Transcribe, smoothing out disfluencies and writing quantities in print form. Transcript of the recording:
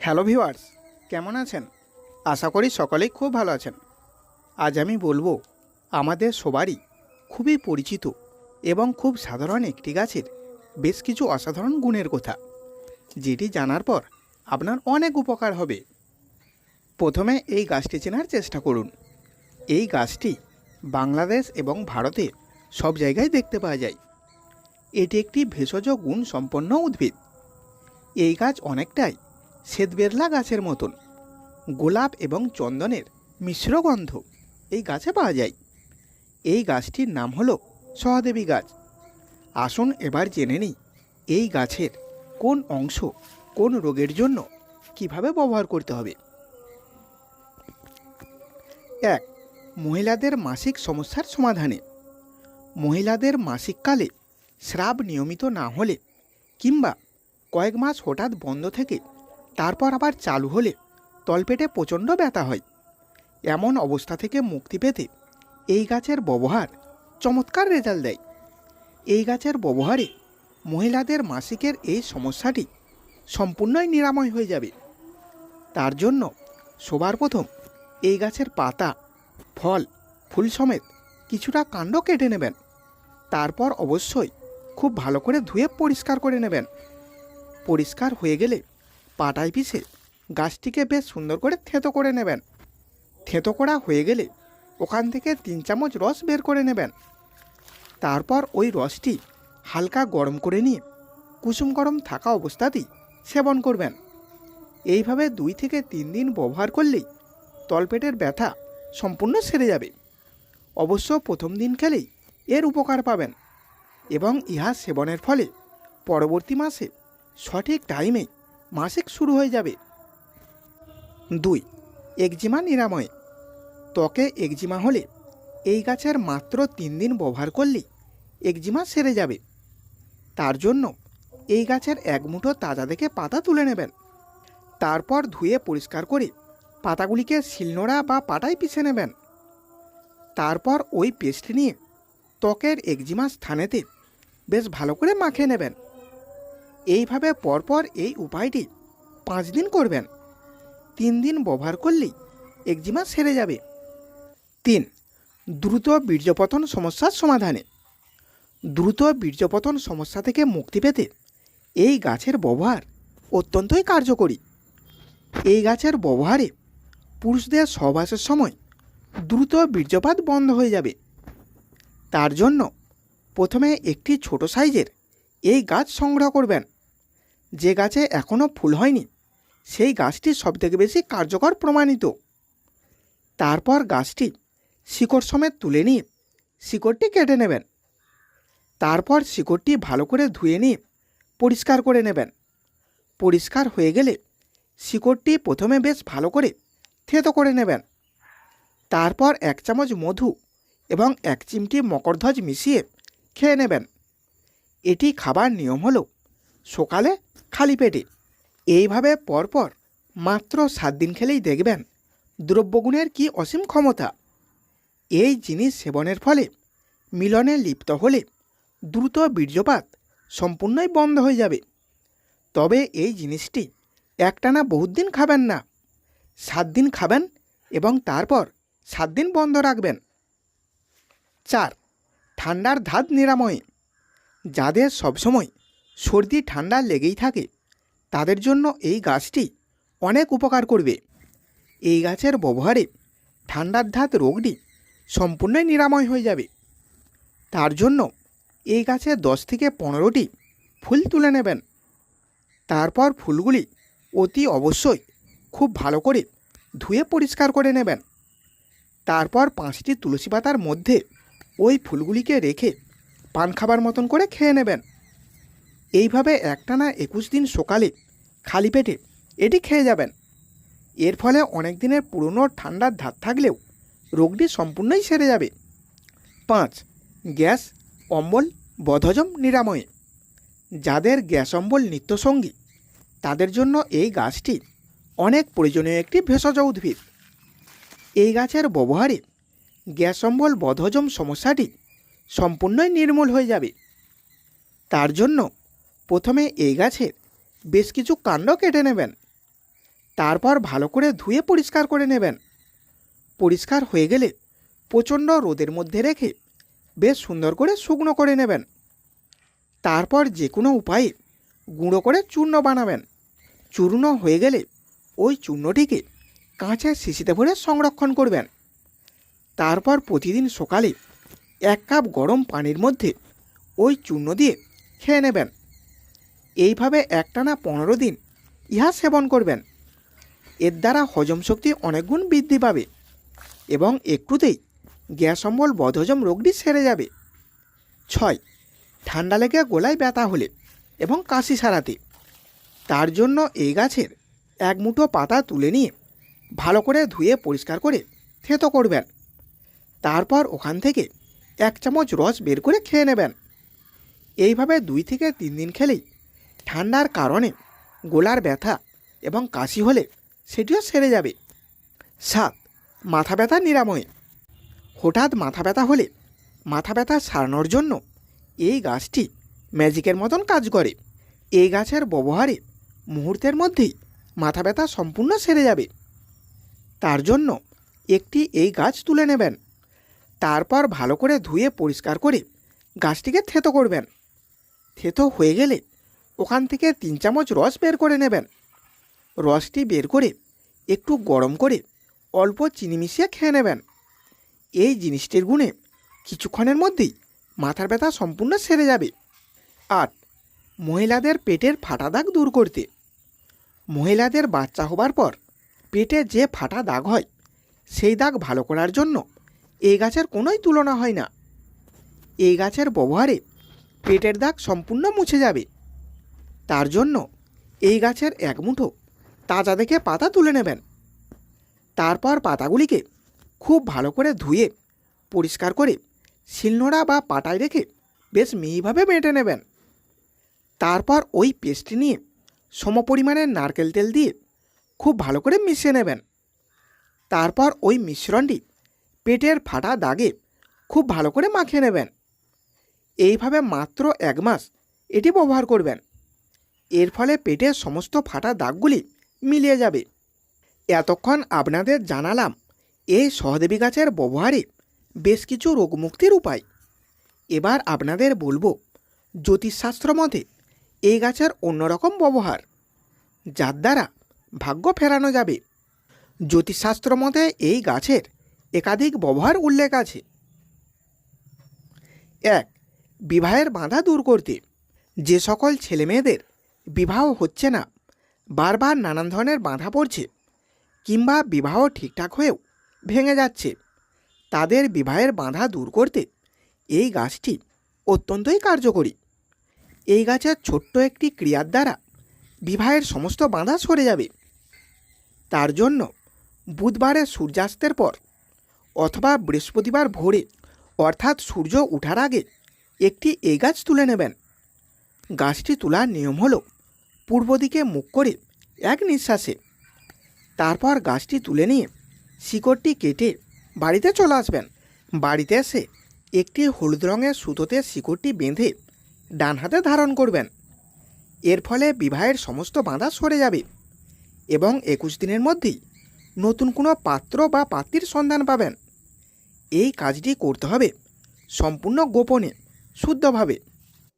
Hello viewers, কেমন আছেন? আশা করি সকলেই খুব ভালো আছেন। আজ আমি বলবো আমাদের সবারই খুবই পরিচিত এবং খুব সাধারণ একটি গাছের বেশ কিছু অসাধারণ গুণের কথা, যেটি জানার পর আপনার অনেক উপকার হবে। প্রথমে এই গাছটি চেনার চেষ্টা করুন। এই গাছটি বাংলাদেশ এবং ভারতে সব জায়গায় দেখতে পাওয়া যায়। এটি একটি ভেষজ গুণ সম্পন্ন উদ্ভিদ। এই গাছ অনেকটাই শ্বেতবেরলা গাছের মতন। গোলাপ এবং চন্দনের মিশ্র গন্ধ এই গাছে পাওয়া যায়। এই গাছটির নাম হলো সহদেবী গাছ। আসুন এবার জেনে নিই এই গাছের কোন অংশ কোন রোগের জন্য কিভাবে ব্যবহার করতে হবে। 1. মহিলাদের মাসিক সমস্যার সমাধানে। মহিলাদের মাসিককালে স্রাব নিয়মিত না হলে কিংবা কয়েক মাস হঠাৎ বন্ধ থেকে তারপর আবার চালু হলে তলপেটে প্রচণ্ড ব্যথা হয়। এমন অবস্থা থেকে মুক্তি পেতে এই গাছের ব্যবহার চমৎকার রেজাল্ট দেয়। এই গাছের ব্যবহারে মহিলাদের মাসিকের এই সমস্যাটি সম্পূর্ণই নিরাময় হয়ে যাবে। তার জন্য সবার প্রথম এই গাছের পাতা, ফল, ফুল সমেত কিছুটা কাণ্ড কেটে নেবেন। তারপর অবশ্যই খুব ভালো করে ধুয়ে পরিষ্কার করে নেবেন। পরিষ্কার হয়ে গেলে পাটায় পিষে গাছটিকে বেশ সুন্দর করে থেঁতো করে নেবেন। থেঁতো করা হয়ে গেলে ওখান থেকে 3 চামচ রস বের করে নেবেন। তারপর ওই রসটি হালকা গরম করে নিয়ে কুসুম গরম থাকা অবস্থাতেই সেবন করবেন। এইভাবে 2 থেকে 3 দিন ব্যবহার করলেই তলপেটের ব্যথা সম্পূর্ণ সেরে যাবে। অবশ্য প্রথম দিন খেলেই এর উপকার পাবেন এবং ইহা সেবনের ফলে পরবর্তী মাসে সঠিক টাইমে মাসিক শুরু হয়ে যাবে। 2. একজিমা নিরাময়। ত্বকে একজিমা হলে এই গাছের মাত্র 3 দিন ব্যবহার করলেই একজিমা সেরে যাবে। তার জন্য এই গাছের 1 মুঠো তাজা দেখে পাতা তুলে নেবেন। তারপর ধুয়ে পরিষ্কার করে পাতাগুলিকে শিলনোড়া বা পাটায় পিষে নেবেন। তারপর ওই পেস্ট নিয়ে ত্বকের একজিমা স্থানেতে বেশ ভালো করে মাখিয়ে নেবেন। এইভাবে পরপর এই উপায়টি 5 দিন করবেন। 3 দিন ব্যবহার করলেই একজিমা সেরে যাবে। 3. দ্রুত বীর্যপতন সমস্যার সমাধানে। দ্রুত বীর্যপতন সমস্যা থেকে মুক্তি পেতে এই গাছের ব্যবহার অত্যন্তই কার্যকরী। এই গাছের ব্যবহারে পুরুষদের সহবাসের সময় দ্রুত বীর্যপাত বন্ধ হয়ে যাবে। তার জন্য প্রথমে একটি ছোট সাইজের এই গাছ সংগ্রহ করবেন। যে গাছে এখনও ফুল হয়নি সেই গাছটি সবথেকে বেশি কার্যকর প্রমাণিত। তারপর গাছটি শিকড় সমেত তুলে নিয়ে শিকড়টি কেটে নেবেন। তারপর শিকড়টি ভালো করে ধুয়ে নিয়ে পরিষ্কার করে নেবেন। পরিষ্কার হয়ে গেলে শিকড়টি প্রথমে বেশ ভালো করে থেঁতো করে নেবেন। তারপর 1 চামচ মধু এবং 1 চিমটি মকরধ্বজ মিশিয়ে খেয়ে নেবেন। এটি খাবার নিয়ম হলো সকালে খালি পেটে। এইভাবে পরপর মাত্র 7 দিন খেলেই দেখবেন দ্রব্যগুণের কি অসীম ক্ষমতা। এই জিনিস সেবনের ফলে মিলনে লিপ্ত হলে দ্রুত বীর্যপাত সম্পূর্ণই বন্ধ হয়ে যাবে। তবে এই জিনিসটি একটানা বহুত দিন খাবেন না। 7 দিন খাবেন এবং তারপর 7 দিন বন্ধ রাখবেন। 4. ঠান্ডার ধাত নিরাময়। যাদের সবসময় সর্দি ঠান্ডা লেগেই থাকে তাদের জন্য এই গাছটি অনেক উপকার করবে। এই গাছের ব্যবহারে ঠান্ডার ধাত রোগটি সম্পূর্ণই নিরাময় হয়ে যাবে। তার জন্য এই গাছে 10 থেকে 15টি ফুল তুলে নেবেন। তারপর ফুলগুলি অতি অবশ্যই খুব ভালো করে ধুয়ে পরিষ্কার করে নেবেন। তারপর 5টি তুলসী পাতার মধ্যে ওই ফুলগুলিকে রেখে পান খাবার মতন করে খেয়ে নেবেন। এইভাবে একটানা 21 দিন সকালে খালি পেটে এটি খেয়ে যাবেন। এর ফলে অনেক দিনের পুরনো ঠান্ডার ধাত থাকলেও রোগটি সম্পূর্ণই সেরে যাবে। 5. গ্যাস, অম্বল, বদহজম নিরাময়ে। যাদের গ্যাস অম্বল নিত্যসঙ্গী তাদের জন্য এই গাছটি অনেক প্রয়োজনীয় একটি ভেষজ উদ্ভিদ। এই গাছের ব্যবহারে গ্যাস অম্বল বদহজম সমস্যাটি সম্পূর্ণই নির্মূল হয়ে যাবে। তার জন্য প্রথমে এই গাছের বেশ কিছু কাণ্ড কেটে নেবেন। তারপর ভালো করে ধুয়ে পরিষ্কার করে নেবেন। পরিষ্কার হয়ে গেলে প্রচণ্ড রোদের মধ্যে রেখে বেশ সুন্দর করে শুকনো করে নেবেন। তারপর যে কোনো উপায়ে গুঁড়ো করে চূর্ণ বানাবেন। চূর্ণ হয়ে গেলে ওই চূর্ণটিকে কাঁচের শিশিতে ভরে সংরক্ষণ করবেন। তারপর প্রতিদিন সকালে 1 কাপ গরম পানির মধ্যে ওই চূর্ণ দিয়ে খেয়ে নেবেন। এইভাবে একটানা 15 দিন ইহা সেবন করবেন। এর দ্বারা হজম শক্তি অনেক গুণ বৃদ্ধি পাবে এবং একটুতেই গ্যাস অম্বল বদহজম রোগটি সেরে যাবে। 6. ঠান্ডা লেগে গলায় ব্যথা হলে এবং কাশি সারাতে তার জন্য এই গাছের 1 মুঠো পাতা তুলে নিয়ে ভালো করে ধুয়ে পরিষ্কার করে থেতো করবেন। তারপর ওখান থেকে 1 চামচ রস বের করে খেয়ে নেবেন। এইভাবে 2 থেকে 3 দিন খেলেই ঠান্ডার কারণে গলার ব্যথা এবং কাশি হলে সেটিও সেরে যাবে। 7. মাথা ব্যথা নিরাময়। হঠাৎ মাথা ব্যথা হলে মাথা ব্যথা সারানোর জন্য এই গাছটি ম্যাজিকের মতন কাজ করে। এই গাছের ব্যবহারে মুহূর্তের মধ্যেই মাথা ব্যথা সম্পূর্ণ সেরে যাবে। তার জন্য একটি এই গাছ তুলে নেবেন। তারপর ভালো করে ধুয়ে পরিষ্কার করে গাছটিকে থেতো করবেন। থেতো হয়ে গেলে ওখান থেকে 3 চামচ রস বের করে নেবেন। রসটি বের করে একটু গরম করে অল্প চিনি মিশিয়ে খেয়ে নেবেন। এই জিনিসটির গুণে কিছুক্ষণের মধ্যেই মাথার ব্যথা সম্পূর্ণ সেরে যাবে। 8. মহিলাদের পেটের ফাটা দাগ দূর করতে। মহিলাদের বাচ্চা হবার পর পেটে যে ফাটা দাগ হয় সেই দাগ ভালো করার জন্য এই গাছের কোনোই তুলনা হয় না। এই গাছের ব্যবহারে পেটের দাগ সম্পূর্ণ মুছে যাবে। তার জন্য এই গাছের 1 মুঠো তাজা দেখে পাতা তুলে নেবেন। তারপর পাতাগুলিকে খুব ভালো করে ধুয়ে পরিষ্কার করে শিলনোড়া বা পাটায় রেখে বেশ মিহিভাবে বেটে নেবেন। তারপর ওই পেস্টটি নিয়ে সমপরিমাণের নারকেল তেল দিয়ে খুব ভালো করে মিশিয়ে নেবেন। তারপর ওই মিশ্রণটি পেটের ফাটা দাগে খুব ভালো করে মাখিয়ে নেবেন। এইভাবে মাত্র 1 মাস এটি ব্যবহার করবেন। এর ফলে পেটের সমস্ত ফাটা দাগগুলি মিলিয়ে যাবে। এতক্ষণ আপনাদের জানালাম এই সহদেবী গাছের ব্যবহারে বেশ কিছু রোগমুক্তির উপায়। এবার আপনাদের বলবো জ্যোতিষশাস্ত্র মতে এই গাছের অন্যরকম ব্যবহার, যার দ্বারা ভাগ্য ফেরানো যাবে। জ্যোতিষশাস্ত্র মতে এই গাছের একাধিক ব্যবহার উল্লেখ আছে। 1. বিবাহের বাধা দূর করতে। যে সকল ছেলেমেয়েদের বিবাহ হচ্ছে না, বারবার নানান ধরনের বাধা পড়ছে কিংবা বিবাহ ঠিকঠাক হয়েও ভেঙে যাচ্ছে, তাদের বিবাহের বাধা দূর করতে এই গাছটি অত্যন্তই কার্যকরী। এই গাছের ছোট্ট একটি ক্রিয়ার দ্বারা বিবাহের সমস্ত বাধা সরে যাবে। তার জন্য বুধবারের সূর্যাস্তের পর অথবা বৃহস্পতিবার ভোরে অর্থাৎ সূর্য ওঠার আগে একটি এই গাছ তুলে নেবেন। গাছটি তোলার নিয়ম হলো পূর্ব দিকে মুখ করে 1 নিঃশ্বাসে। তারপর গাছটি তুলে নিয়ে শিকড়টি কেটে বাড়িতে চলে আসবেন। বাড়িতে এসে একটি হলুদ রঙের সুতোতে শিকড়টি বেঁধে ডান হাতে ধারণ করবেন। এর ফলে বিবাহের সমস্ত বাধা সরে যাবে এবং 21 দিনের মধ্যেই নতুন কোনো পাত্র বা পাত্রীর সন্ধান পাবেন। এই কাজটি করতে হবে সম্পূর্ণ গোপনে, শুদ্ধভাবে।